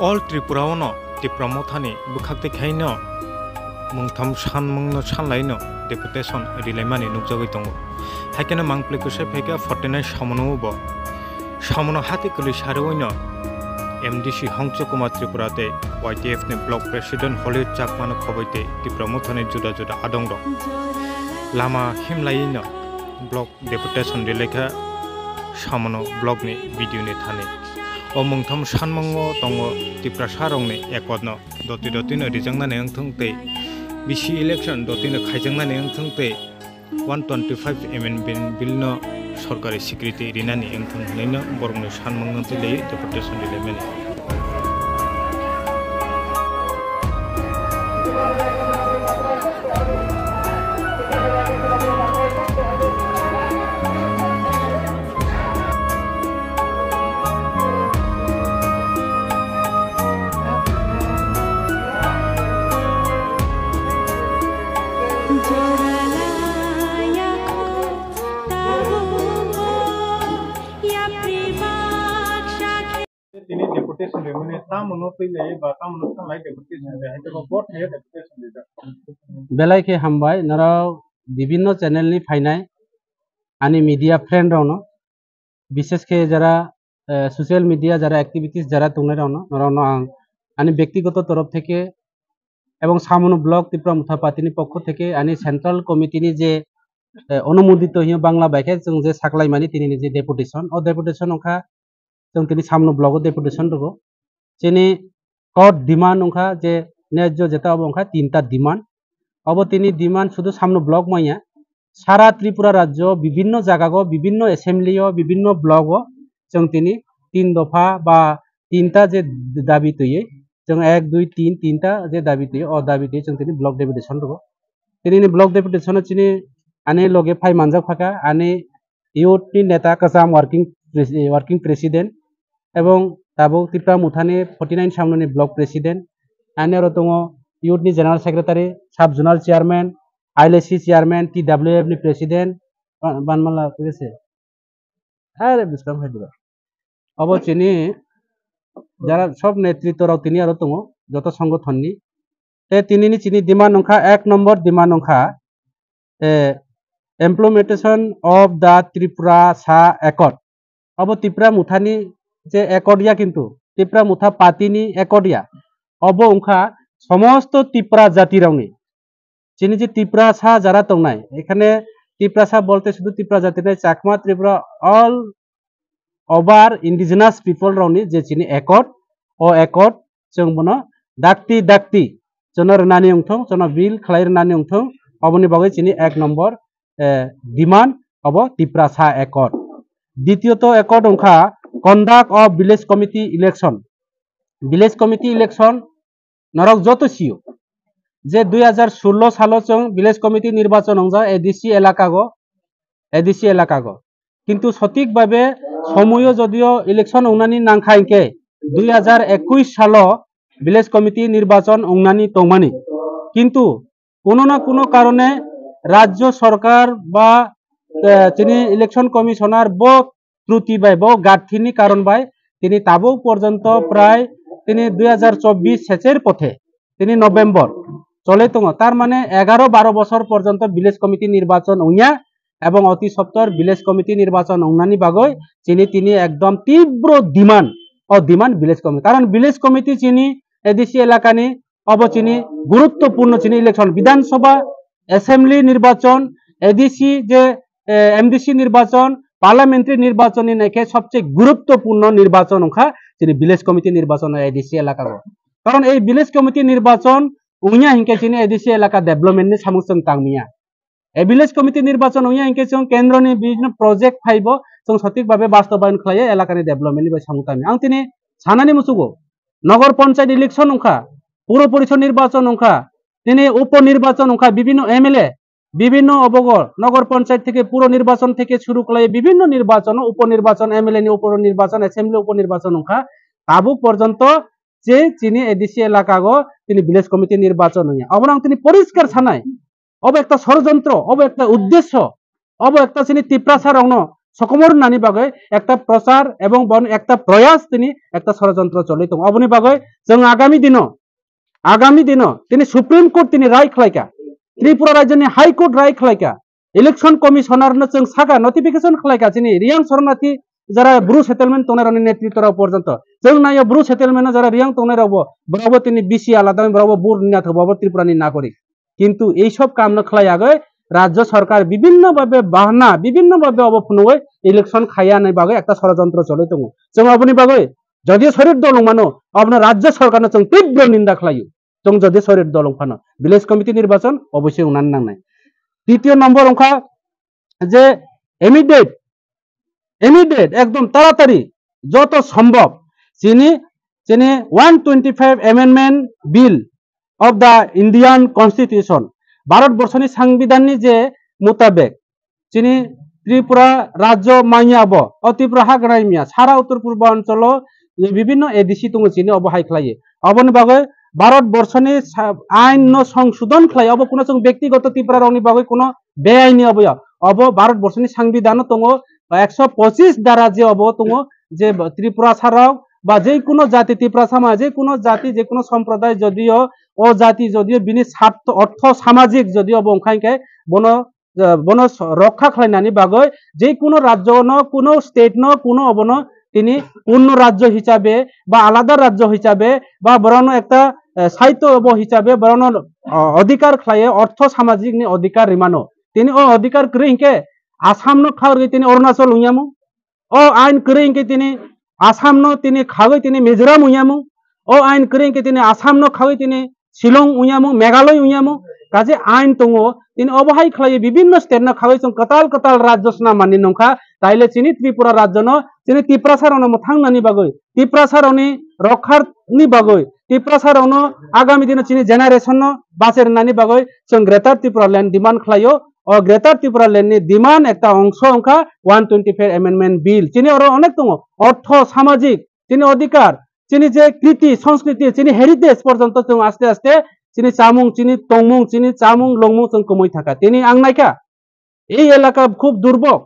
All Tripuraono Tipramothani Bukaktekhaino Mungtham Sanmungno Sanlaino Deputation Rilaimani Nukjawitongo Hakena Mangplekushe Pega 49 Shamonobo Shamono Hatikuli Sharuino MDC Hongcho Kumar Tripurate YTF ne Block President Hollywood Chakmano Khoboite Tipramothani Juda Juda Adongro Lama Himlaino Block Deputation Rilekha Shamono Block ne Video ne Thane O mungtham sanmango tongo Tripura sarongni ekodno doti rijangna neangthungte BC election dotino khaijangna neangthungte 125 amendment bill no sorkari security rinani engthungnaino borongni sanmango tile deportation dilemani Ini deputation remune tamono pile ba tamono samai deputation de hete ko bot he deputation de belai ke hambai nara bibhinno channel ni phainai ani media friend rono বিশেষ ke jara social media jara activities jara tungnai rono nara ani ব্যক্তিগত তরফ থেকে এবং সামনো block Tripura মুথাপাতিনি পক্ষ থেকে ani central কমিটিনি যে অনুমোদিত হিয় বাংলা বাইকে जों যে সাকলাইমানি তিনি যে ডেপুটেশন ও ডেপুটেশন ওখা जों তিনি সামনো ব্লক ডেপুটেশন দগো যিনি কট ডিমান্ড ওখা যে ন্যায্য যেটা ওখা তিনটা ডিমান্ড অব তিনি ডিমান্ড শুধু সামনো ব্লক মাইয়া সারা ত্রিপুরা রাজ্য বিভিন্ন জায়গাগো বিভিন্ন অ্যাসেম্বলিও বিভিন্ন ব্লকও जों তিনি তিন দফা বা তিনটা যে দাবি তৈয়ে जों 1 2 3 তিনটা যে দাবি তৈয়ে ও দাবি তৈয়ে जों তিনি ব্লক ডেপুটেশন দগো তিনি ব্লক ডেপুটেশন চিনি আনে লগে ফাই মানজাক ফাকা আনে ইউথ नि নেতা কাসাম ওয়ার্কিং প্রেসিডেন্ট এবং তাবো ত্রিপুরা মুথানি 49 সামনে ব্লক প্রেসিডেন্ট আনে আরো দङ ইউথ नि general secretary sub zonal chairman ILC chairman TWF नि প্রেসিডেন্ট বানমালা কইছে আরে বিস্তার হই দিবা অব চিনি যারা সব নেতৃত্বরাও তিনি আরো দङ যত সংগঠননি তে তিনি নি চিনি ডিমান্ড নখা 1 নম্বর ডিমান্ড নখা implementation of the Tripura Sa Accord अब त्रिपुरा मुथानी जे एकडिया किन्तु त्रिपुरा मुथा पातिनी एकडिया अब उनखा समस्त त्रिपुरा जाति रावनि जिनि जे त्रिपुरा सा जारा तंनाय एखाने त्रिपुरा सा बोलते शुधु त्रिपुरा जाति नै चाकमा त्रिपुरा ऑल ओवर इंडिजिनास पीपल रावनि जे चिनि एकॉर्ड ओ एकॉर्ड जों बनो दाक्ति जोनो रनानि उंथों जोनो बिल खलाय रनानि उंथों अबनि बागै चिनि 1 नम्बर डिमांड अब त्रिपुरा सा एकॉर्ड द्वितीयत एकॉर्ड उनखा conduct of village committee election नरक যত সিও যে 2016 সাল जों village committee নির্বাচন হংজা এডিসি এলাকাগো কিন্তু সঠিকভাবে সময় যদিও ইলেকশন উনানি নাংখাইকে 2021 সাল village committee নির্বাচন উনানি তংমানি কিন্তু কোনো না কোনো কারণে রাজ্য সরকার বা তিনি ইলেকশন কমিশনার ব ত্রুটি বাই ব গাঠিনি কারণ বাই তিনি তাবো পর্যন্ত প্রায় তিনি 2024 শেষের পথে তিনি নভেম্বর চলে তো তার মানে 11-12 বছর পর্যন্ত ভিলেজ কমিটি নির্বাচন উইয়া এবং অতি সত্তর ভিলেজ কমিটি নির্বাচন উন্নানি বাগৈ তিনি একদম তীব্র ডিমান্ড ভিলেজ কমিটি কারণ ভিলেজ কমিটি চিনি এডিসি এলাকানি অবচিনি গুরুত্বপূর্ণ চিনি ইলেকশন বিধানসভা অ্যাসেম্বলি নির্বাচন এডিসি যে এমডিসি নির্বাচন পার্লামেন্টারি নির্বাচনী নাকি সবচেয়ে গুরুত্বপূর্ণ নির্বাচন ওখা যিনি ভিলেজ কমিটি নির্বাচন এডিসি এলাকা কারণ এই ভিলেজ কমিটি নির্বাচন উইয়া হিংকে চিনি এডিসি এলাকা ডেভেলপমেন্টনি সামুসং তাংমিয়া এই ভিলেজ কমিটি নির্বাচন উইয়া হিংকে जों কেন্দ্রনি বিভিন্ন প্রজেক্ট ফাইব जों সঠিকভাবে বাস্তবায়ন খালায়ে এলাকানি ডেভেলপমেন্টনি বাই সামুতামি আং তিনি সানানি মুসুগো নগর পঞ্চায়েত ইলেকশন ওখা পৌর পরিষদ নির্বাচন ওখা তিনি উপনির্বাচন ওখা বিভিন্ন এমএলএ বিভিন্ন অবগর নগর পঞ্চায়েত থেকে পুরো নির্বাচন থেকে শুরু করে বিভিন্ন নির্বাচন উপনির্বাচন এমএলএ নি উপনির্বাচন অ্যাসেম্বলি উপনির্বাচন ওখা তাবুক পর্যন্ত যে চিনি এডিসি এলাকাগো তিনি ভিলেজ কমিটি নির্বাচন হইয়া অবরং তিনি পরিষ্কার ছানায় অব একটা ষড়যন্ত্র অব একটা উদ্দেশ্য অব একটা চিনি ত্রিপুরা সার সকমর নানি বাগৈ একটা প্রচার এবং একটা প্রয়াস তিনি একটা ষড়যন্ত্র চলে তো অবনি বাগৈ जों আগামী দিন তিনি সুপ্রিম কোর্ট তিনি রায় খালাইকা ত্রিপুরা রাজ্যनि हाईकोर्ट राय खालायका इलेक्शन कमिशनारनो जों सागा नटिफिकेशन खालायका जोंनि रियां शरणार्थी যারা ব্রু সেটেলমেন্ট তোনারনি নেতৃত্ব পর্যন্ত जों नायो ब्रु सेटेलमेंट যারা রিয়াং তোনারাবো বরাবর তিনি বিসি আলাদা বরাবর বুর নিনা থাকবো ত্রিপুরানি নাগরিক কিন্তু এই সব কাম না খালাই আগে রাজ্য সরকার বিভিন্নভাবে বাহানা বিভিন্নভাবে অবফুনই ইলেকশন খাইয়া নাই বাগে একটা ষড়যন্ত্র চলে দङ जों অবনি বাগে যদিও শরীর দল মানো আপনার রাজ্য সরকার जों তীব্র নিন্দা খালাयो जों যদি শরীর দল ফানো ভিলেজ কমিটি নির্বাচন অবশ্যই উনান নাংনাই দ্বিতীয় নম্বর অংখা যে ইমিডিয়েট একদম তাড়াতাড়ি যত সম্ভব যিনি 125 amendment bill of the Indian constitution ভারতবর্ষনি সাংবিধাননি যে মোতাবেক যিনি ত্রিপুরা রাজ্য মাইয়াব ও ত্রিপুরা হাগরাই মিয়া সারা উত্তর পূর্বাঞ্চল বিভিন্ন এডিসি দङ যিনি অবহাই খালাयो অবনি বাগৈ ভারতবর্ষনি আইন সংশোধন খালাयो অব কোনো ব্যক্তিগত ত্রিপুরা রংনি বাগৈ কোনো বেআইনি অবয়া অব ভারতবর্ষনি সংবিধান দङ 125 দ্বারা যে অব দङ যে ত্রিপুরা ছাড়াও বা যে কোনো জাতি ত্রিপুরা সামা যে কোনো জাতি যে কোনো সম্প্রদায় যদিও ও জাতি যদিও বিনি স্বার্থ অর্থ সামাজিক যদিও বংখাইকে বন রক্ষা খালাইনানি বাগৈ যে কোনো রাজ্য ন কোনো স্টেট ন কোনো অবন তিনি পূর্ণ রাজ্য হিসাবে বা আলাদা রাজ্য হিসাবে বা বরণ একটা সাহিত্য হিসাবে বরণ অধিকার খাইয়ে অর্থ সামাজিক নি অধিকার রিমানো তিনি ও অধিকার করিংকে আসাম ন খাওয়ার তিনি অরুণাচল উইয়ামু ও আইন করিংকে তিনি আসাম ন তিনি খাওয়াই তিনি মিজোরাম উইয়ামু ও আইন করিংকে তিনি আসাম ন খাওয়াই তিনি শিলং উইয়ামু মেঘালয় উইয়ামু কাজে আইন দङ তিনি অবহাই খালাयो বিভিন্ন স্টেট না খাওয়াই जों कताल রাজ্য সনা মানি নংখা তাইলে চিনি ত্রিপুরা রাজ্য ন চিনি ত্রিপ্রাসারন মথাংনানি বাগৈ ত্রিপ্রাসারনি রক্ষার নি বাগৈ ত্রিপ্রাসারন আগামী দিনে চিনি জেনারেশন বাসের নানি বাগৈ जों গ্রেটার ত্রিপুরা ল্যান্ড ডিমান্ড খালাयो ও গ্রেটার ত্রিপুরা ল্যান্ডনি ডিমান্ড একটা অংশ অংখা 125 অ্যামেন্ডমেন্ট বিল চিনি আরো অনেক দङ অর্থ সামাজিক চিনি অধিকার চিনি যে কৃতি সংস্কৃতি চিনি হেরিটেজ পর্যন্ত जों আস্তে আস্তে চিনি চামুং চিনি তংমুং চিনি চামুং লংমুং जों কমই থাকা তিনি আংনাইকা এই এলাকা খুব দুর্ভোগ